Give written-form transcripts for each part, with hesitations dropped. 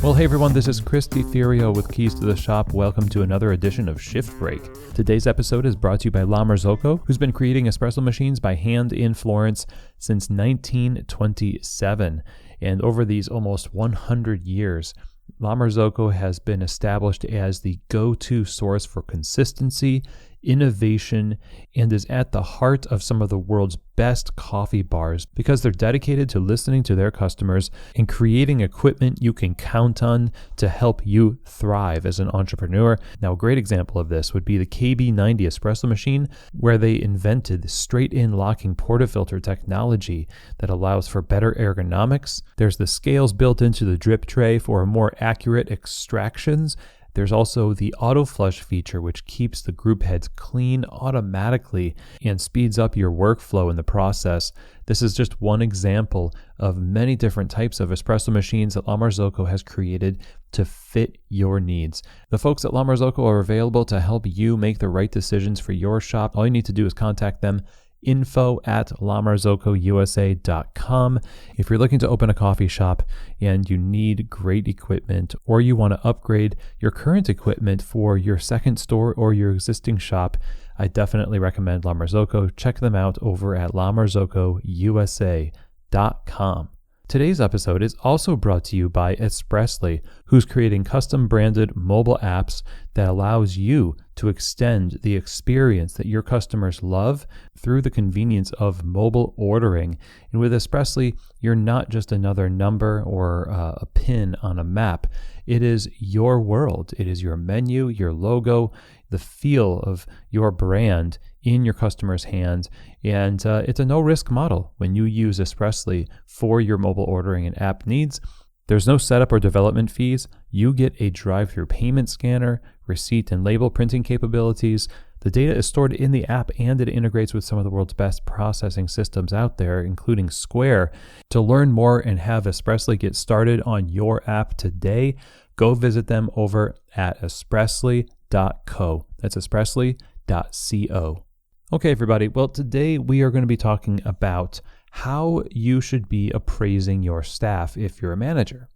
Well, hey everyone, this is Chris DiTherio with Keys to the Shop. Welcome to another edition of Shift Break. Today's episode is brought to you by La Marzocco, who's been creating espresso machines by hand in Florence since 1927. And over these almost 100 years, La Marzocco has been established as the go-to source for consistency, innovation, and is at the heart of some of the world's best coffee bars because they're dedicated to listening to their customers and creating equipment you can count on to help you thrive as an entrepreneur. Now, a great example of this would be the KB90 espresso machine, where they invented the straight-in locking portafilter technology that allows for better ergonomics. There's the scales built into the drip tray for more accurate extractions. There's also the auto flush feature, which keeps the group heads clean automatically and speeds up your workflow in the process. This is just one example of many different types of espresso machines that La Marzocco has created to fit your needs. The folks at La Marzocco are available to help you make the right decisions for your shop. All you need to do is contact them. info@lamarzocco.usa.com. If you're looking to open a coffee shop and you need great equipment, or you want to upgrade your current equipment for your second store or your existing shop, I definitely recommend La Marzocco. Check them out over at lamarzocco.usa.com. Today's episode is also brought to you by Espressly, who's creating custom branded mobile apps that allows you to extend the experience that your customers love through the convenience of mobile ordering. And with Espressly, you're not just another number or a pin on a map. It is your world. It is your menu, your logo, the feel of your brand in your customer's hands. And it's a no-risk model when you use Espressly for your mobile ordering and app needs. There's no setup or development fees. You get a drive-through payment scanner, receipt and label printing capabilities. The data is stored in the app, and it integrates with some of the world's best processing systems out there, including Square. To learn more and have Espressly get started on your app today, go visit them over at espressly.co. That's espressly.co. Okay, everybody. Well, today we are going to be talking about how you should be appraising your staff if you're a manager.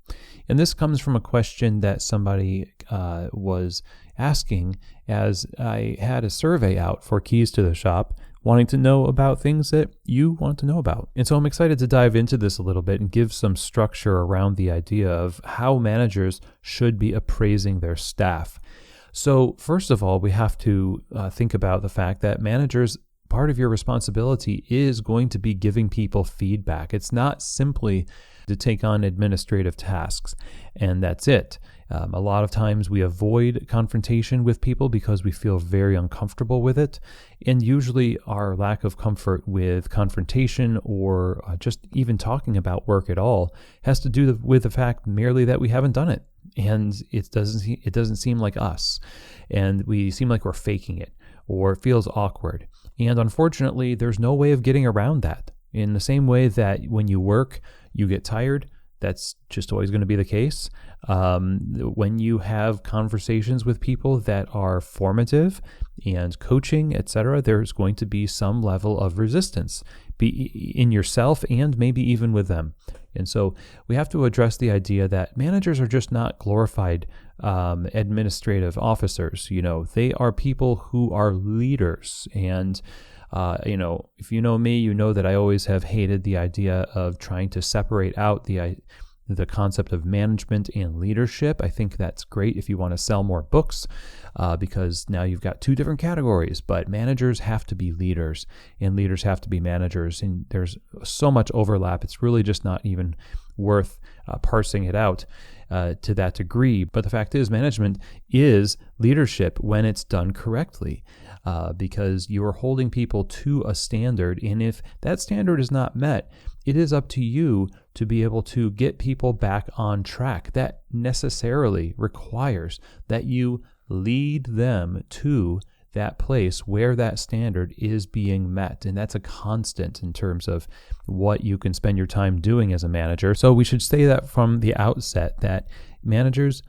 And this comes from a question that somebody was asking as I had a survey out for Keys to the Shop, wanting to know about things that you want to know about. And so I'm excited to dive into this a little bit and give some structure around the idea of how managers should be appraising their staff. So first of all, we have to think about the fact that managers, part of your responsibility is going to be giving people feedback. It's not simply to take on administrative tasks, and that's it. A lot of times we avoid confrontation with people because we feel very uncomfortable with it, and usually our lack of comfort with confrontation or just even talking about work at all has to do with the fact merely that we haven't done it, and it doesn't seem like us, and we seem like we're faking it, or it feels awkward. And unfortunately, there's no way of getting around that. In the same way that when you work, you get tired, that's just always going to be the case. When you have conversations with people that are formative and coaching, etc., there's going to be some level of resistance be in yourself and maybe even with them. And so we have to address the idea that managers are just not glorified administrative officers. You know, they are people who are leaders. And if you know me, you know that I always have hated the idea of trying to separate out the concept of management and leadership. I think that's great if you want to sell more books because now you've got two different categories, but managers have to be leaders and leaders have to be managers. And there's so much overlap. It's really just not even worth parsing it out to that degree. But the fact is, management is leadership when it's done correctly. Because you are holding people to a standard. And if that standard is not met, it is up to you to be able to get people back on track. That necessarily requires that you lead them to that place where that standard is being met. And that's a constant in terms of what you can spend your time doing as a manager. So we should say that from the outset, that managers,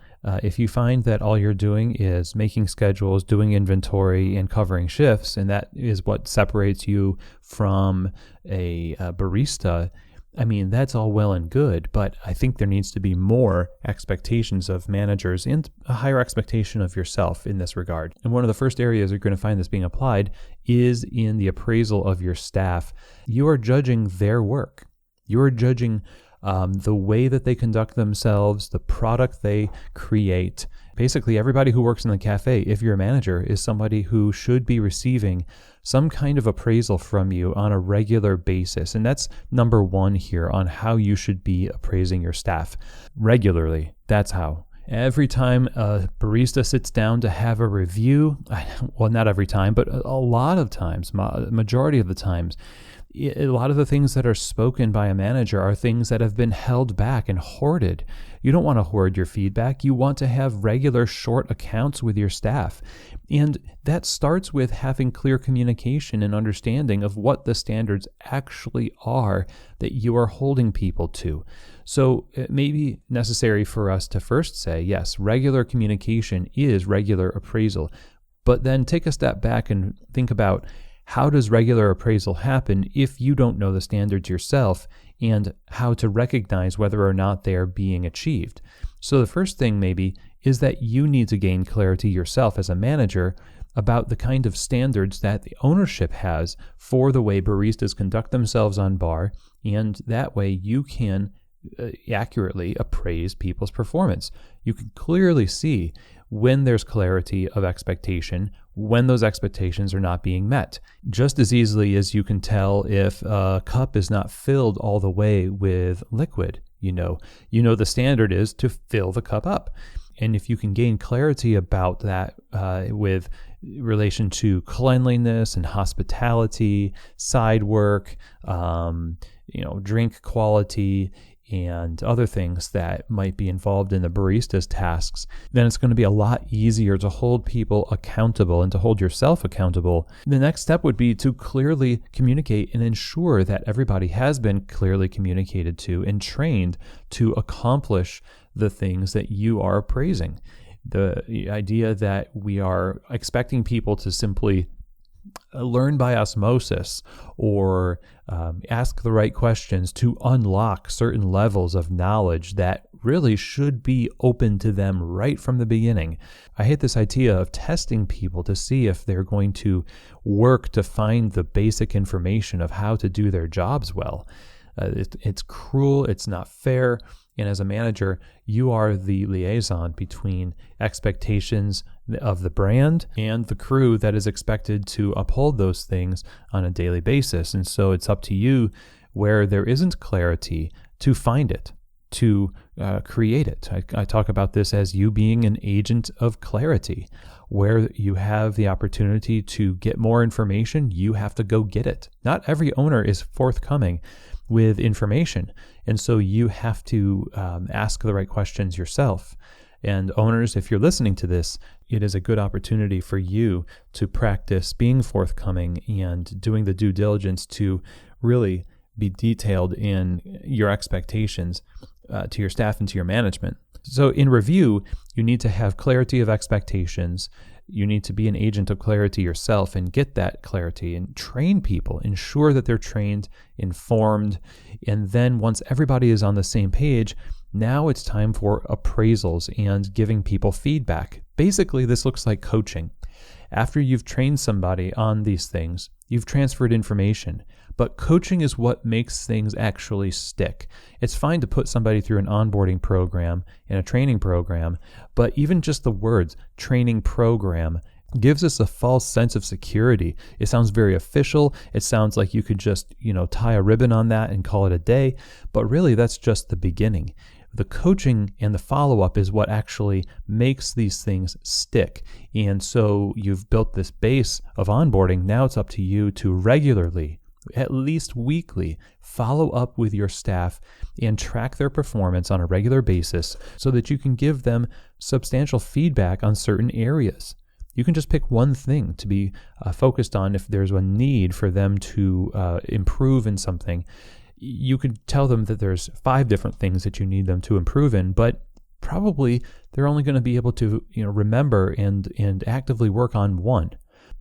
if you find that all you're doing is making schedules, doing inventory, and covering shifts, and that is what separates you from a barista, I mean, that's all well and good, but I think there needs to be more expectations of managers and a higher expectation of yourself in this regard. And one of the first areas you're going to find this being applied is in the appraisal of your staff. You are judging their work. You are judging the way that they conduct themselves, the product they create. Basically, everybody who works in the cafe, if you're a manager, is somebody who should be receiving some kind of appraisal from you on a regular basis. And that's number one here on how you should be appraising your staff regularly. That's how. Every time a barista sits down to have a review, well, not every time, but a lot of times, majority of the times, a lot of the things that are spoken by a manager are things that have been held back and hoarded. You don't want to hoard your feedback. You want to have regular short accounts with your staff. And that starts with having clear communication and understanding of what the standards actually are that you are holding people to. So it may be necessary for us to first say, yes, regular communication is regular appraisal, but then take a step back and think about, how does regular appraisal happen if you don't know the standards yourself, and how to recognize whether or not they are being achieved? So the first thing maybe is that you need to gain clarity yourself as a manager about the kind of standards that the ownership has for the way baristas conduct themselves on bar, and that way you can accurately appraise people's performance. You can clearly see when there's clarity of expectation, when those expectations are not being met. Just as easily as you can tell if a cup is not filled all the way with liquid. You know the standard is to fill the cup up. And if you can gain clarity about that with relation to cleanliness and hospitality, side work, drink quality, and other things that might be involved in the barista's tasks, then it's going to be a lot easier to hold people accountable and to hold yourself accountable. The next step would be to clearly communicate and ensure that everybody has been clearly communicated to and trained to accomplish the things that you are appraising. The idea that we are expecting people to simply learn by osmosis or ask the right questions to unlock certain levels of knowledge that really should be open to them right from the beginning. I hate this idea of testing people to see if they're going to work to find the basic information of how to do their jobs well. It's cruel, it's not fair. And as a manager, you are the liaison between expectations of the brand and the crew that is expected to uphold those things on a daily basis. And so it's up to you, where there isn't clarity, to find it, to create it. I talk about this as you being an agent of clarity. Where you have the opportunity to get more information, you have to go get it. Not every owner is forthcoming with information. And so you have to ask the right questions yourself. And owners, if you're listening to this, it is a good opportunity for you to practice being forthcoming and doing the due diligence to really be detailed in your expectations to your staff and to your management. So in review, you need to have clarity of expectations. You need to be an agent of clarity yourself and get that clarity and train people, ensure that they're trained, informed. And then once everybody is on the same page, now it's time for appraisals and giving people feedback. Basically, this looks like coaching. After you've trained somebody on these things, you've transferred information. But coaching is what makes things actually stick. It's fine to put somebody through an onboarding program and a training program, but even just the words training program gives us a false sense of security. It sounds very official. It sounds like you could just, tie a ribbon on that and call it a day, but really that's just the beginning. The coaching and the follow-up is what actually makes these things stick. And so you've built this base of onboarding. Now it's up to you to regularly, at least weekly, follow up with your staff and track their performance on a regular basis so that you can give them substantial feedback on certain areas. You can just pick one thing to be focused on. If there's a need for them to improve in something, you could tell them that there's 5 different things that you need them to improve in, but probably they're only going to be able to remember and actively work on one.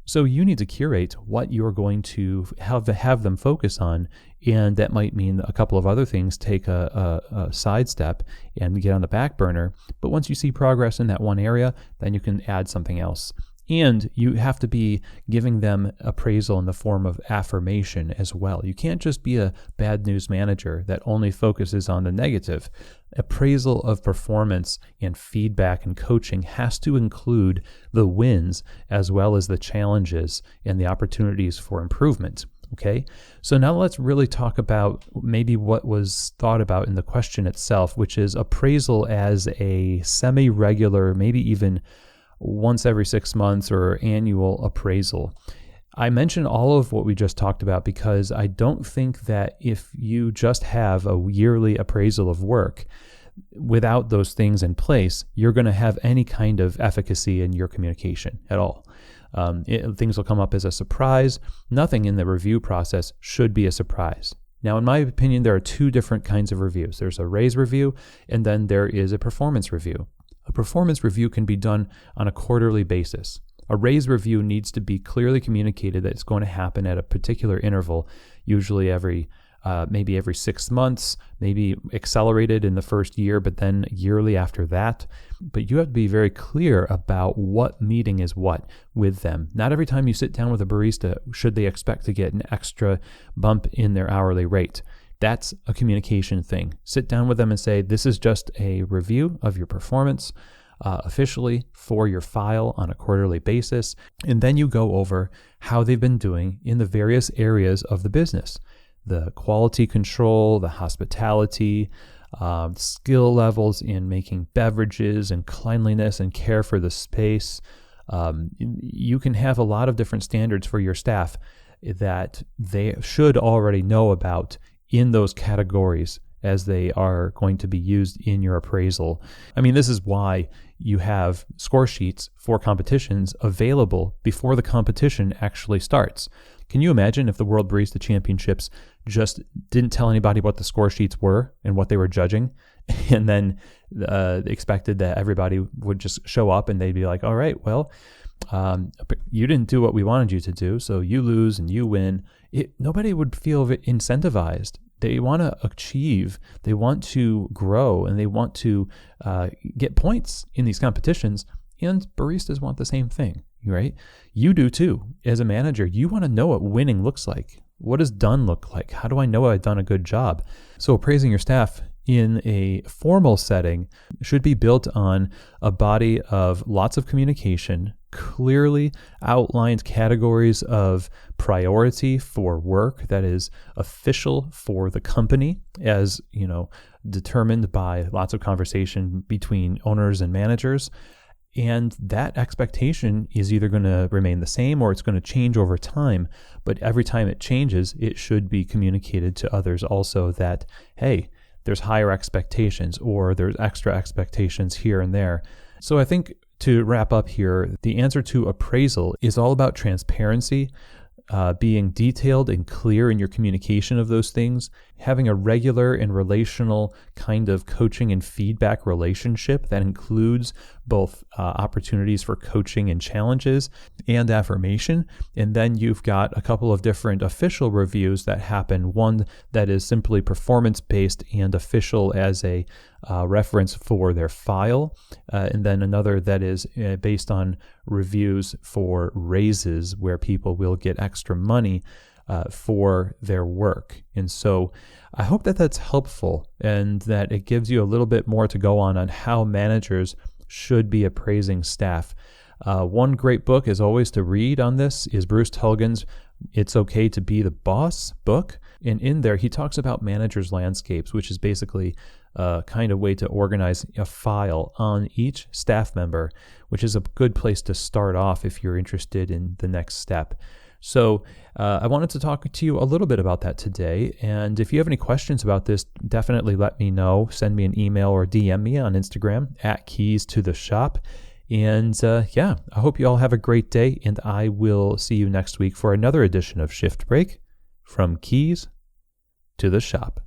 So you need to curate what you're going to have them focus on And that might mean a couple of other things take a sidestep and get on the back burner. But once you see progress in that one area, then you can add something else. And you have to be giving them appraisal in the form of affirmation as well. You can't just be a bad news manager that only focuses on the negative. Appraisal of performance and feedback and coaching has to include the wins as well as the challenges and the opportunities for improvement. Okay, so now let's really talk about maybe what was thought about in the question itself, which is appraisal as a semi-regular, maybe even once every 6 months or annual appraisal. I mentioned all of what we just talked about because I don't think that if you just have a yearly appraisal of work without those things in place, you're going to have any kind of efficacy in your communication at all. Things will come up as a surprise. Nothing in the review process should be a surprise. Now, in my opinion, there are two different kinds of reviews. There's a raise review, and then there is a performance review. A performance review can be done on a quarterly basis. A raise review needs to be clearly communicated that it's going to happen at a particular interval, usually maybe every 6 months, maybe accelerated in the first year, but then yearly after that. But you have to be very clear about what meeting is what with them. Not every time you sit down with a barista should they expect to get an extra bump in their hourly rate. That's a communication thing. Sit down with them and say, this is just a review of your performance officially for your file on a quarterly basis. And then you go over how they've been doing in the various areas of the business. The quality control, the hospitality, skill levels in making beverages and cleanliness and care for the space. You can have a lot of different standards for your staff that they should already know about in those categories as they are going to be used in your appraisal. I mean, this is why you have score sheets for competitions available before the competition actually starts. Can you imagine if the World Barista Championships just didn't tell anybody what the score sheets were and what they were judging, and then expected that everybody would just show up and they'd be like, all right, well, you didn't do what we wanted you to do, so you lose and you win. Nobody would feel incentivized. They want to achieve, they want to grow, and they want to get points in these competitions, and baristas want the same thing, right? You do too. As a manager, you want to know what winning looks like. What does done look like? How do I know I've done a good job? So appraising your staff in a formal setting should be built on a body of lots of communication, clearly outlined categories of priority for work that is official for the company, as determined by lots of conversation between owners and managers. And that expectation is either going to remain the same or it's going to change over time. But every time it changes, it should be communicated to others also that, hey, there's higher expectations or there's extra expectations here and there. So I think to wrap up here, the answer to appraisal is all about transparency, being detailed and clear in your communication of those things, having a regular and relational kind of coaching and feedback relationship that includes both opportunities for coaching and challenges and affirmation. And then you've got a couple of different official reviews that happen. One that is simply performance-based and official as a reference for their file. And then another that is based on reviews for raises where people will get extra money for their work. And so I hope that that's helpful and that it gives you a little bit more to go on how managers should be appraising staff. One great book is always to read on this is Bruce Tulgan's It's Okay to Be the Boss book. And in there, he talks about managers' landscapes, which is basically a kind of way to organize a file on each staff member, which is a good place to start off if you're interested in the next step. So I wanted to talk to you a little bit about that today. And if you have any questions about this, definitely let me know. Send me an email or DM me on Instagram @KeysToTheShop. And I hope you all have a great day. And I will see you next week for another edition of Shift Break from Keys to the Shop.